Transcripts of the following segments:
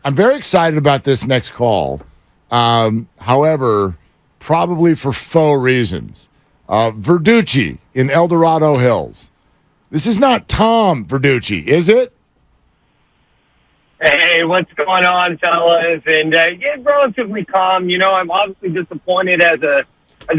I'm very excited about this next call. However, probably for faux reasons. Verducci in El Dorado Hills. This is not Tom Verducci, is it? Hey, what's going on, fellas? And yeah, relatively calm. You know, I'm obviously disappointed as a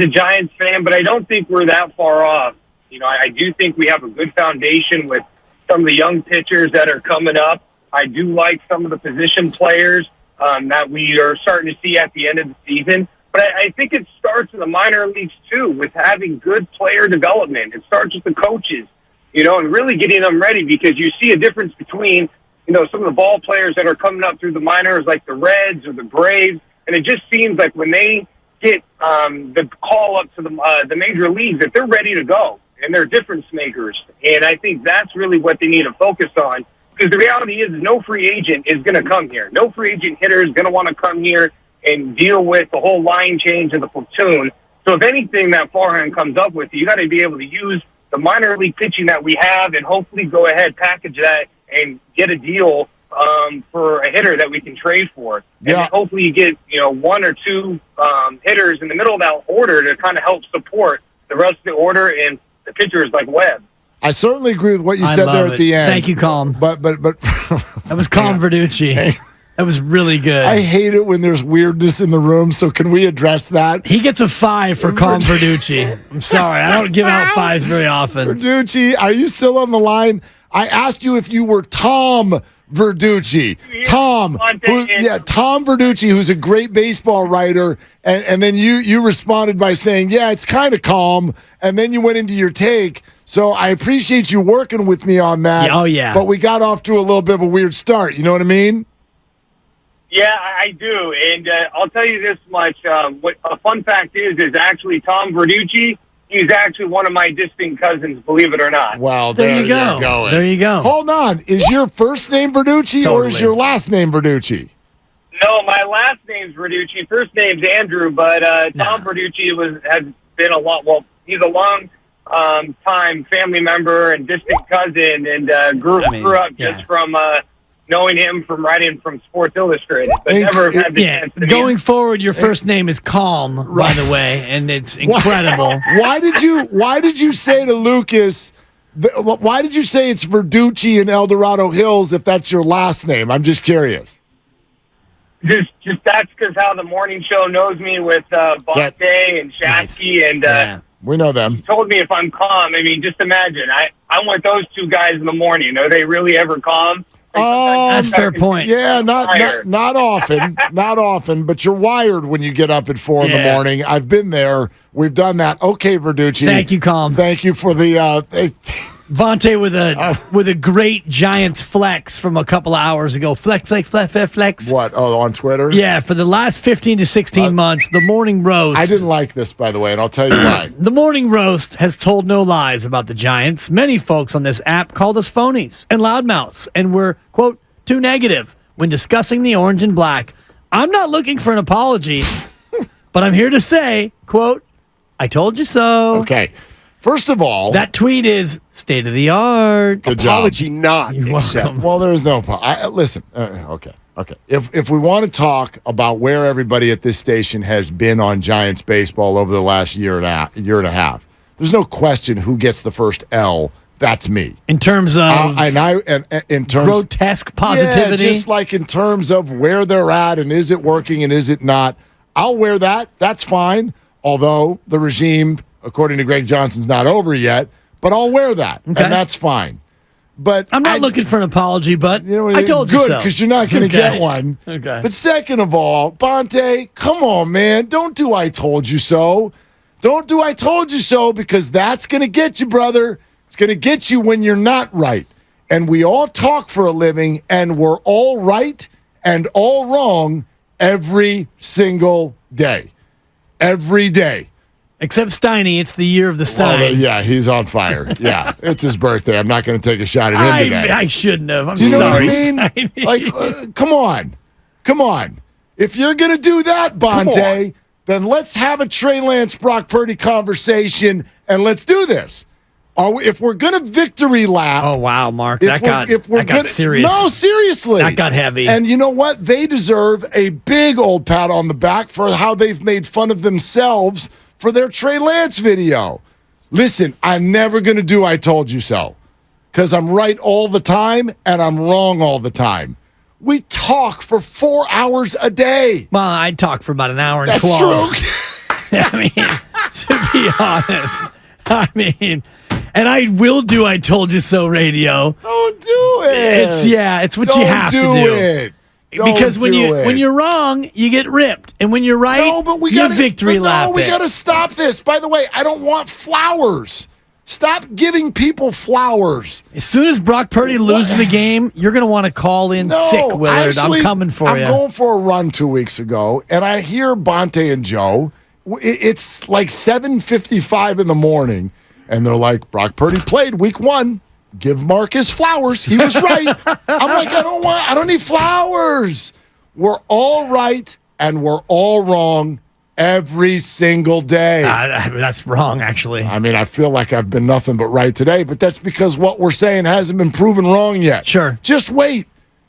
Giants fan, but I don't think we're that far off. You know, I do think we have a good foundation with some of the young pitchers that are coming up. I do like some of the position players that we are starting to see at the end of the season. But I think it starts in the minor leagues, too, with having good player development. It starts with the coaches, you know, and really getting them ready, because you see a difference between, you know, some of the ball players that are coming up through the minors, like the Reds or the Braves. And it just seems like when they get the call up to the major leagues, that they're ready to go, and they're difference makers. And I think that's really what they need to focus on, because the reality is no free agent is going to come here. No free agent hitter is going to want to come here and deal with the whole line change of the platoon. So if anything that Farhan comes up with, you got to be able to use the minor league pitching that we have and hopefully go ahead, package that, and get a deal for a hitter that we can trade for. Yeah. And hopefully you get, you know, one or two hitters in the middle of that order to kind of help support the rest of the order and the pitchers like Webb. I certainly agree with what you said there at the end. Thank you, Calm. But that was Calm Verducci. Hey. That was really good. I hate it when there's weirdness in the room, so can we address that? He gets a 5 for Calm Verducci. I'm sorry. I don't give out 5s very often. Verducci, are you still on the line? I asked you if you were Tom Verducci. Tom Verducci, who's a great baseball writer, and then you responded by saying, yeah, it's kind of calm, and then you went into your take. So I appreciate you working with me on that. Oh, yeah. But we got off to a little bit of a weird start. You know what I mean? Yeah, I do. And I'll tell you this much. What a fun fact is actually Tom Verducci, he's actually one of my distant cousins, believe it or not. Well, there you go. There you go. Hold on. Is your first name Verducci or is your last name Verducci? No, my last name's Verducci. First name's Andrew, but Tom Verducci has been he's a long time family member and distant cousin, and grew up just from knowing him from writing from Sports Illustrated, but never had the chance to going forward, your first name is Calm, by the way, and it's incredible. Why did you say to Lucas? Why did you say it's Verducci in El Dorado Hills if that's your last name? I'm just curious. Just that's because how the morning show knows me with Bonte and Shasky, and we know them. He told me if I'm calm. I mean, just imagine. I'm with those two guys in the morning. Are they really ever calm? That's a fair point. Yeah, not often, not often, but you're wired when you get up at 4 in the morning. I've been there. We've done that. Okay, Verducci. Thank you, Calm. Thank you for the Vontae with a great Giants flex from a couple of hours ago. Flex. What? Oh, on Twitter? Yeah, for the last 15 to 16 months, the Morning Roast. I didn't like this, by the way, and I'll tell you why. The Morning Roast has told no lies about the Giants. Many folks on this app called us phonies and loudmouths, and were, quote, too negative when discussing the orange and black. I'm not looking for an apology, but I'm here to say, quote, I told you so. Okay. First of all, that tweet is state of the art. Good apology job. Not accept. Well, there is no listen. Okay. If we want to talk about where everybody at this station has been on Giants baseball over the last year and a half, there's no question who gets the first L. That's me. In terms of in terms grotesque positivity, just like in terms of where they're at and is it working and is it not. I'll wear that. That's fine. Although the regime, according to Greg Johnson's, not over yet, but I'll wear that, and that's fine. But I'm not looking for an apology, but I told you so. Good, because you're not going to get one. Okay. But second of all, Bonte, come on, man. Don't do I told you so. Don't do I told you so, because that's going to get you, brother. It's going to get you when you're not right. And we all talk for a living, and we're all right and all wrong every single day. Every day. Except Steiny, it's the year of the Stein. Well, yeah, he's on fire. Yeah, it's his birthday. I'm not going to take a shot at him today. I shouldn't have. Do you know sorry, what I mean? Like, come on. If you're going to do that, Bonte, then let's have a Trey Lance, Brock Purdy conversation, and let's do this. If we're going to victory lap. Oh, wow, Mark. That got serious. No, seriously. That got heavy. And you know what? They deserve a big old pat on the back for how they've made fun of themselves for their Trey Lance video. Listen, I'm never going to do I told you so, because I'm right all the time and I'm wrong all the time. We talk for 4 hours a day. Well, I talk for about an hour and That's 12. true. I mean, to be honest. I mean, and I will do I told you so radio. Don't do it. It's what you have to do. It. Because when you're wrong, you get ripped, and when you're right, you victory lap. No, we got to stop this. By the way, I don't want flowers. Stop giving people flowers. As soon as Brock Purdy loses a game, you're going to want to call in sick, Willard. Actually, I'm coming for you. I'm going for a run 2 weeks ago, and I hear Bonte and Joe. It's like 7:55 in the morning, and they're like, Brock Purdy played week 1. Give Mark his flowers. He was right. I'm like, I don't need flowers. We're all right, and we're all wrong every single day. That's wrong, actually. I mean, I feel like I've been nothing but right today, but that's because what we're saying hasn't been proven wrong yet. Sure. Just wait.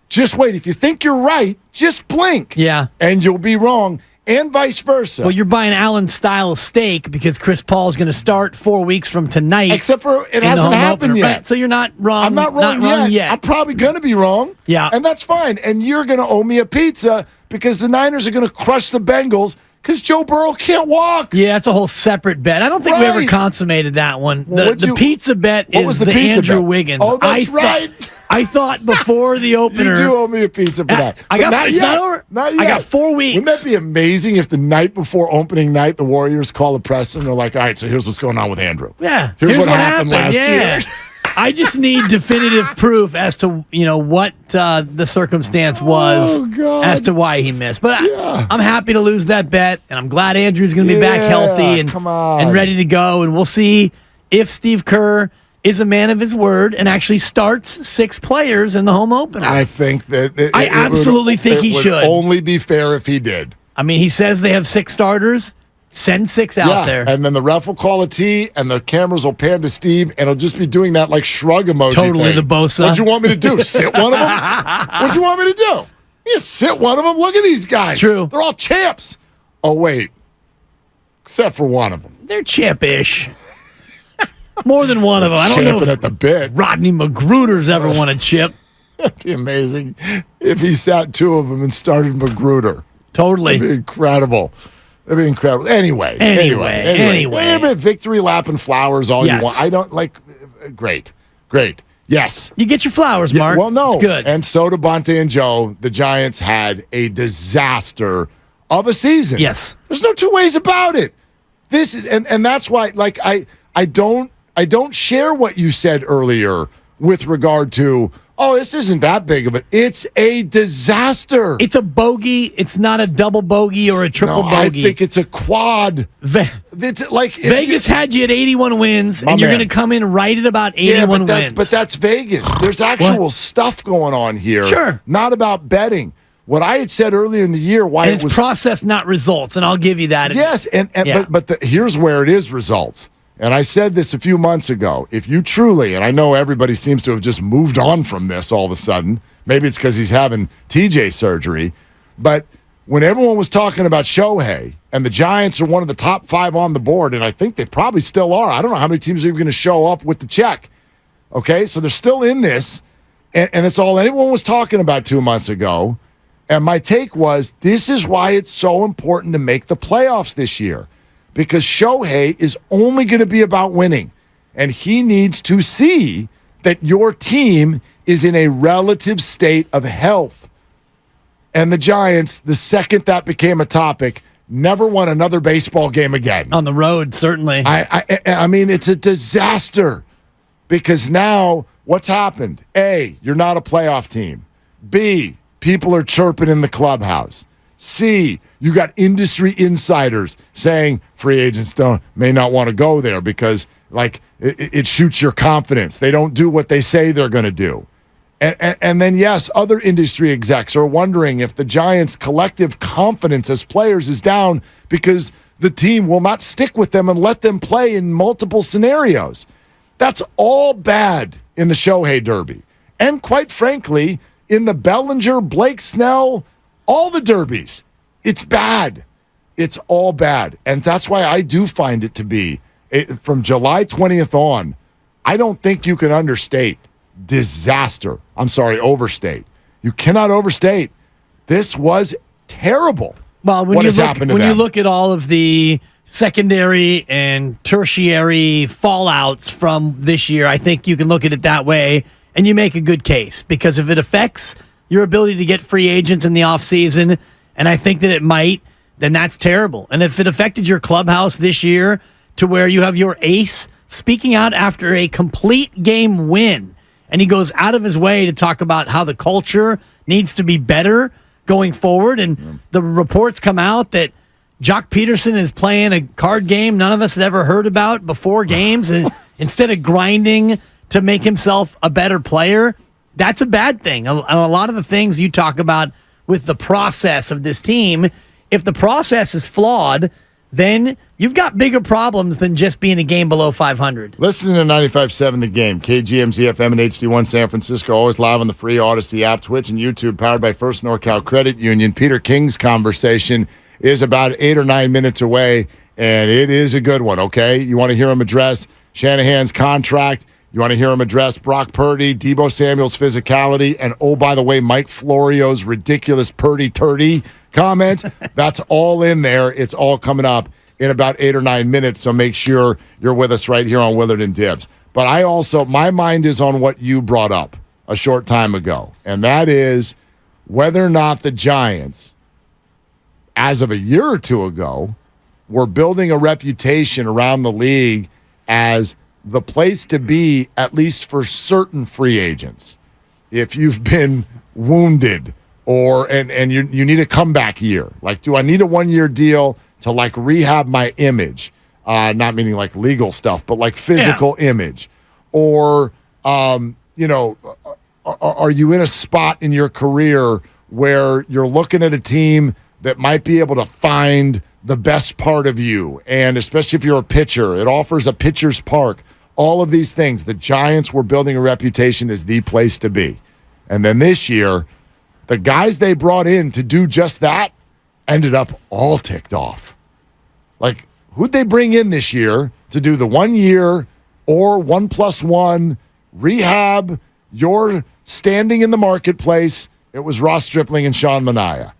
Just wait. If you think you're right, just blink. Yeah. And you'll be wrong. And vice versa. Well, you're buying Allen-style steak because Chris Paul is going to start 4 weeks from tonight. Except for it hasn't happened yet. Right? So you're not wrong. I'm not wrong yet. I'm probably going to be wrong. Yeah. And that's fine. And you're going to owe me a pizza because the Niners are going to crush the Bengals because Joe Burrow can't walk. Yeah, it's a whole separate bet. I don't think we ever consummated that one. The pizza bet is the Andrew Wiggins. Oh, that's right. I thought before the opener. You do owe me a pizza for that. Not yet. Not yet. I got 4 weeks. Wouldn't that be amazing if the night before opening night, the Warriors call the press and they're like, all right, so here's what's going on with Andrew. Yeah. Here's what happened last year. I just need definitive proof as to what the circumstance was as to why he missed. But I'm happy to lose that bet, and I'm glad Andrew's going to be back healthy and ready to go. And we'll see if Steve Kerr is a man of his word and actually starts 6 players in the home opener. I think that I absolutely think he should. It would only be fair if he did. I mean, he says they have 6 starters. Send 6 out there. And then the ref will call a T, and the cameras will pan to Steve, and he'll just be doing that like shrug emoji Totally thing. the Bosa. What'd you want me to do? Sit one of them? What'd you want me to do? You sit one of them. Look at these guys. True. They're all champs. Oh, wait. Except for one of them. They're champish. More than one of them. I don't know if at the bit. Rodney Magruder's ever won a chip. It'd be amazing if he sat 2 of them and started Magruder. Totally. It'd be incredible. It'd be incredible. Anyway. Victory lap and flowers all you want. I don't like. Great. Yes. You get your flowers, Mark. Well, no. It's good. And so do Bonte and Joe. The Giants had a disaster of a season. Yes. There's no 2 ways about it. This is, and that's why, like, I don't share what you said earlier with regard to, this isn't that big of it. It's a disaster. It's a bogey. It's not a double bogey or a triple bogey. I think it's a quad. It's like Vegas had you at 81 wins, and you're going to come in right at about 81 wins. But that's Vegas. There's actual stuff going on here. Sure. Not about betting. What I had said earlier in the year, it's process, not results, and I'll give you that. Yes, but here's where it is results. And I said this a few months ago. If you truly, and I know everybody seems to have just moved on from this all of a sudden. Maybe it's because he's having TJ surgery. But when everyone was talking about Shohei, and the Giants are one of the top 5 on the board, and I think they probably still are. I don't know how many teams are going to show up with the check. Okay, so they're still in this. And it's all anyone was talking about 2 months ago. And my take was, this is why it's so important to make the playoffs this year. Because Shohei is only going to be about winning. And he needs to see that your team is in a relative state of health. And the Giants, the second that became a topic, never won another baseball game again. On the road, certainly. I mean, it's a disaster. Because now, what's happened? A, you're not a playoff team. B, people are chirping in the clubhouse. C, you got industry insiders saying free agents may not want to go there because it shoots your confidence. They don't do what they say they're going to do. And then, yes, other industry execs are wondering if the Giants' collective confidence as players is down because the team will not stick with them and let them play in multiple scenarios. That's all bad in the Shohei Derby. And quite frankly, in the Bellinger, Blake Snell, all the derbies, it's bad. It's all bad. And that's why I do find it to be, from July 20th on, I don't think you can understate disaster. I'm sorry, overstate. You cannot overstate. This was terrible. Well, when you look at all of the secondary and tertiary fallouts from this year, I think you can look at it that way, and you make a good case. Because if it affects your ability to get free agents in the offseason, and I think that it might, then that's terrible. And if it affected your clubhouse this year to where you have your ace speaking out after a complete game win, and he goes out of his way to talk about how the culture needs to be better going forward, and the reports come out that Jock Peterson is playing a card game none of us had ever heard about before games, and instead of grinding to make himself a better player, that's a bad thing. A lot of the things you talk about with the process of this team, if the process is flawed, then you've got bigger problems than just being a game below 500. Listen to 95.7 The Game, KGMZ FM and HD1 San Francisco, always live on the free Odyssey app, Twitch, and YouTube, powered by First NorCal Credit Union. Peter King's conversation is about 8 or 9 minutes away, and it is a good one, okay? You want to hear him address Shanahan's contract. You want to hear him address Brock Purdy, Deebo Samuel's physicality, and, oh, by the way, Mike Florio's ridiculous Purdy-turdy comments. That's all in there. It's all coming up in about 8 or 9 minutes, so make sure you're with us right here on Willard and Dibs. But my mind is on what you brought up a short time ago, and that is whether or not the Giants, as of a year or two ago, were building a reputation around the league as the place to be, at least for certain free agents. If you've been wounded and you need a comeback year, like, do I need a 1-year deal to like rehab my image? Not meaning like legal stuff, but like physical image. Or, are you in a spot in your career where you're looking at a team that might be able to find the best part of you? And especially if you're a pitcher, it offers a pitcher's park. All of these things, the Giants were building a reputation as the place to be. And then this year, the guys they brought in to do just that ended up all ticked off. Like, who'd they bring in this year to do the 1 year or 1+1 rehab, your standing in the marketplace? It was Ross Stripling and Sean Manaea,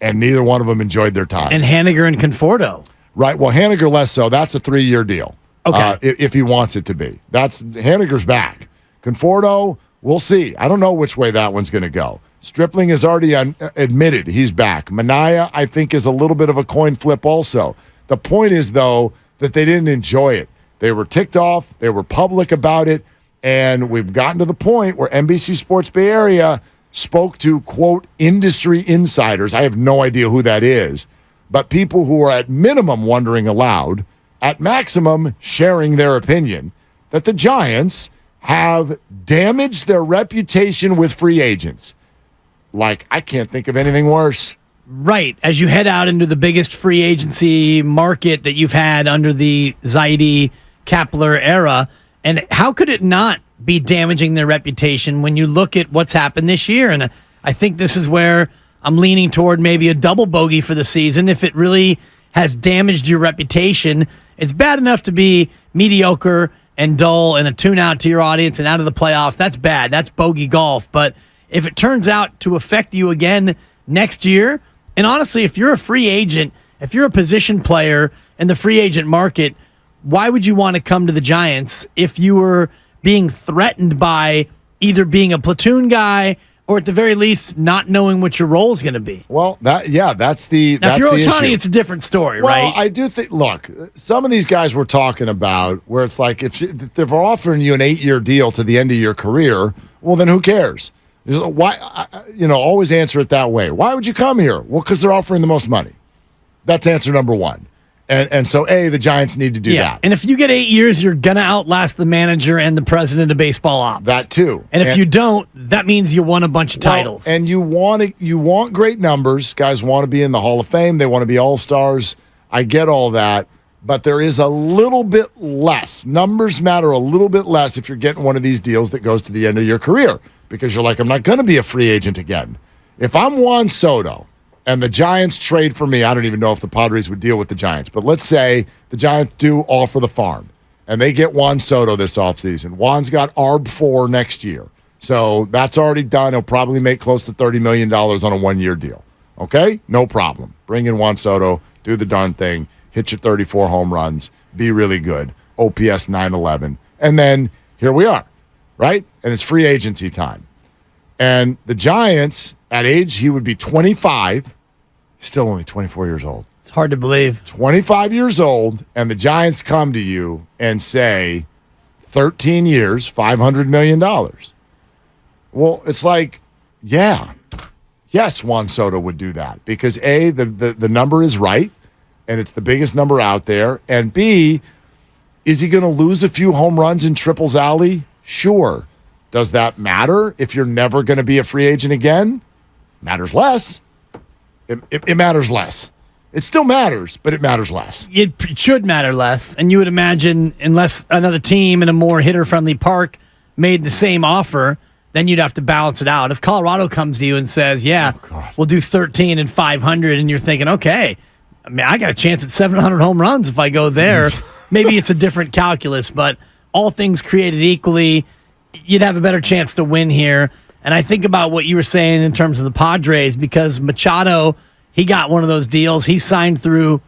and neither one of them enjoyed their time. And Haniger and Conforto. Right. Well, Haniger less so. That's a 3-year deal. Okay. If he wants it to be. Haniger's back. Conforto, we'll see. I don't know which way that one's going to go. Stripling has already admitted he's back. Manaea, I think, is a little bit of a coin flip also. The point is, though, that they didn't enjoy it. They were ticked off. They were public about it. And we've gotten to the point where NBC Sports Bay Area spoke to, quote, industry insiders. I have no idea who that is. But people who are at minimum wondering aloud, at maximum sharing their opinion, that the Giants have damaged their reputation with free agents. Like, I can't think of anything worse. Right. As you head out into the biggest free agency market that you've had under the Zaidi Kapler era, and how could it not be damaging their reputation when you look at what's happened this year? And I think this is where I'm leaning toward maybe a double bogey for the season. If it really has damaged your reputation, it's bad enough to be mediocre and dull and a tune-out to your audience and out of the playoffs. That's bad. That's bogey golf. But if it turns out to affect you again next year, and honestly, if you're a free agent, if you're a position player in the free agent market, why would you want to come to the Giants if you were being threatened by either being a platoon guy or at the very least not knowing what your role is going to be? Well, that's the now, that's if you're the Ohtani, issue. it's a different story, Well, right? I do think, look, some of these guys we're talking about where it's like if they're offering you an 8-year deal to the end of your career, well, then who cares? Why? Always answer it that way. Why would you come here? Well, because they're offering the most money. That's answer number one. And so, the Giants need to do that. And if you get 8 years, you're going to outlast the manager and the president of baseball ops. That too. And if you don't, that means you won a bunch of titles. And you want great numbers. Guys want to be in the Hall of Fame. They want to be all-stars. I get all that. but there is a little bit less. Numbers matter a little bit less if you're getting one of these deals that goes to the end of your career because you're like, I'm not going to be a free agent again. If I'm Juan Soto and the Giants trade for me, I don't even know if the Padres would deal with the Giants, but let's say the Giants do offer the farm and they get Juan Soto this offseason. Juan's got ARB 4 next year. So that's already done. He'll probably make close to $30 million on a one-year deal. Okay? No problem. Bring in Juan Soto, do the darn thing, hit your 34 home runs, be really good, OPS 911. And then here we are, right? And it's free agency time. And the Giants, at age, he would be 25, still only 24 years old. It's hard to believe. 25 years old, and the Giants come to you and say, 13 years, $500 million. Well, it's like, yeah. Yes, Juan Soto would do that because A, the number is right, and it's the biggest number out there, and B, is he going to lose a few home runs in Triples Alley? Sure. Does that matter if you're never going to be a free agent again? Matters less. It matters less. It still matters, but it matters less. It should matter less, and you would imagine unless another team in a more hitter-friendly park made the same offer, then you'd have to balance it out. If Colorado comes to you and says, yeah, we'll do 13 and 500, and you're thinking, okay, I mean, I got a chance at 700 home runs if I go there. Maybe it's a different calculus, but all things created equally, you'd have a better chance to win here. And I think about what you were saying in terms of the Padres, because Machado, he got one of those deals. He signed through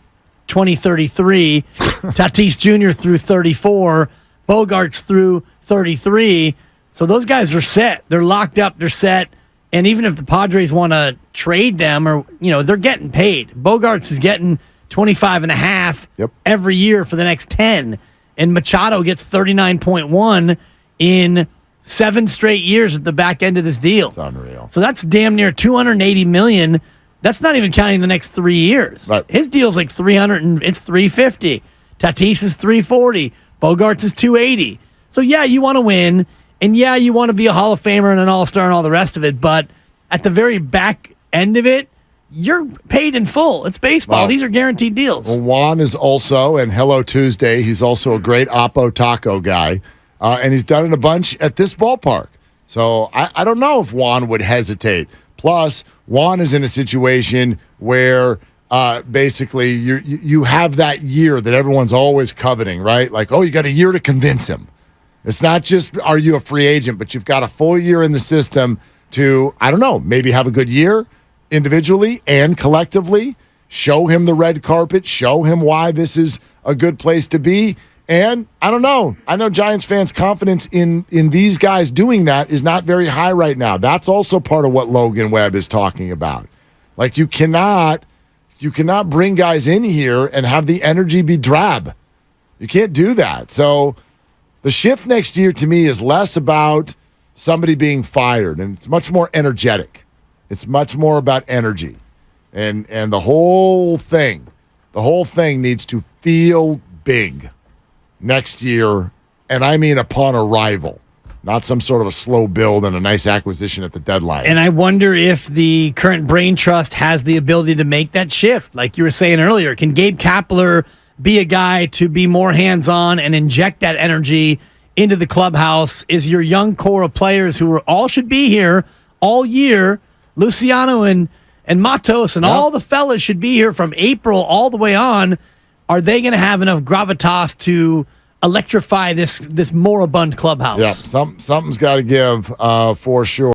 2033, Tatis Jr. through 34, Bogarts through 33. So those guys are set. They're locked up. They're set. And even if the Padres want to trade them, or they're getting paid. Bogarts is getting 25 and a half every year for the next 10, and Machado gets 39.1 in 7 straight years at the back end of this deal. It's unreal. So that's damn near $280 million. That's not even counting the next 3 years. Right. His deal's like 300, and it's 350. Tatis is 340. Bogarts is 280. So yeah, you want to win. And yeah, you want to be a Hall of Famer and an All-Star and all the rest of it, but at the very back end of it, you're paid in full. It's baseball. Wow. These are guaranteed deals. Well, Juan is also, and Hello Tuesday, he's also a great Oppo Taco guy, and he's done it a bunch at this ballpark. So I don't know if Juan would hesitate. Plus, Juan is in a situation where basically you have that year that everyone's always coveting, right? Like, oh, you got a year to convince him. It's not just are you a free agent, but you've got a full year in the system to, I don't know, maybe have a good year individually and collectively, show him the red carpet, show him why this is a good place to be. And I don't know. I know Giants fans' confidence in these guys doing that is not very high right now. That's also part of what Logan Webb is talking about. Like you cannot bring guys in here and have the energy be drab. You can't do that. So the shift next year to me is less about somebody being fired, and it's much more energetic. It's much more about energy. And the whole thing needs to feel big next year, and I mean upon arrival, not some sort of a slow build and a nice acquisition at the deadline. And I wonder if the current brain trust has the ability to make that shift. Like you were saying earlier, can Gabe Kapler be a guy to be more hands-on and inject that energy into the clubhouse? Is your young core of players who all should be here all year, Luciano and Matos and all the fellas should be here from April all the way on, are they going to have enough gravitas to electrify this moribund clubhouse? Yeah, something's got to give for sure.